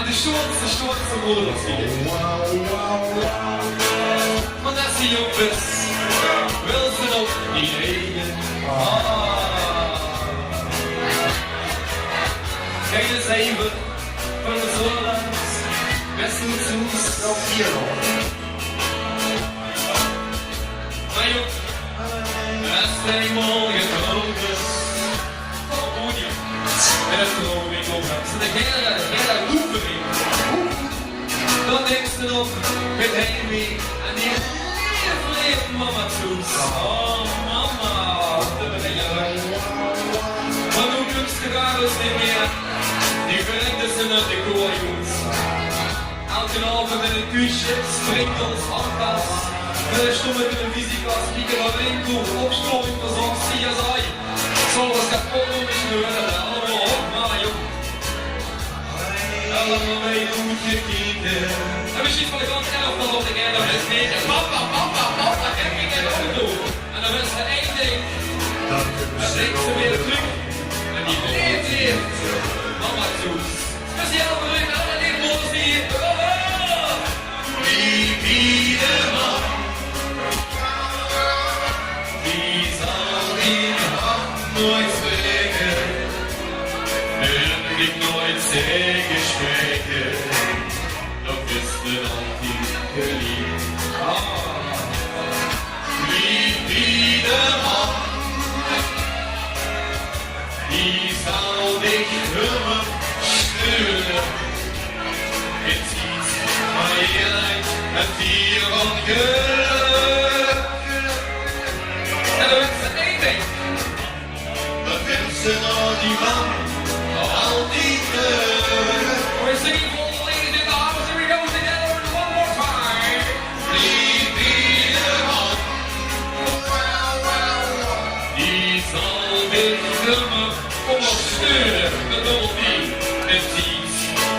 de shortste rollen zie. Maar dat zie je ook best. Wil ze nog niet reden. Kijk eens even van de zonlaat. Besten zoes. Nog hier nog. Maar joh, als hij morgen dood is. Oh, moet je. En dat geloof ik ook. Ze de hele roepen in. Dan denkt ze nog met heimwee aan die lieve mama toes. Oh mama, dat ben je leuk. Maar nu kunst de garus niet meer. Die verlengde ze naar de koorjoens. Elke avond met een kusje springt ons handpas. Met een stomme televisiekast lieken wat winkel, opstroming verzorgd CSI. Zoals kapot om te scheuren, allemaal op, maar joh. Allemaal mee moet je kijken. En misschien van de kant 11 dan op de keer, dan is het niet. Papa, heb ik het ook doen. En dan is er één ding. Dan denkt ze weer terug. En die leeft weer. Mama Toes. Speciaal voor u, alle lichtboorders die hier. Wie de man. Die zal die hand nooit spreken. En ik nooit zeggen spreken. Dat is de hand die geliefd. Wie de man. Die zal dich hummen sturen. Het ziet van eerlijk en vier van geluk. En dan is er één ding. Dat wensen al die man altijd terug. We're singing for the ladies in the house. Here we go together one more time. Wie de man. Die zal dich hummen ondersteunen. Dat dobbelt niet. Het ziet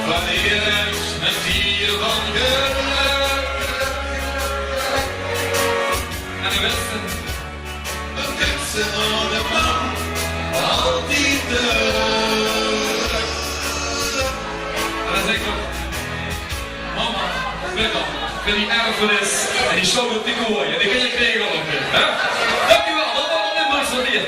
van eerlijk en vier van geluk. En de westen. Dat wensen al de man altijd terug. En dan zeg ik nog, mama, ik wil die erfenis en die show op die kooi. En die kun je krijgen op dit, hè? Dankjewel, dat was al in Marseille.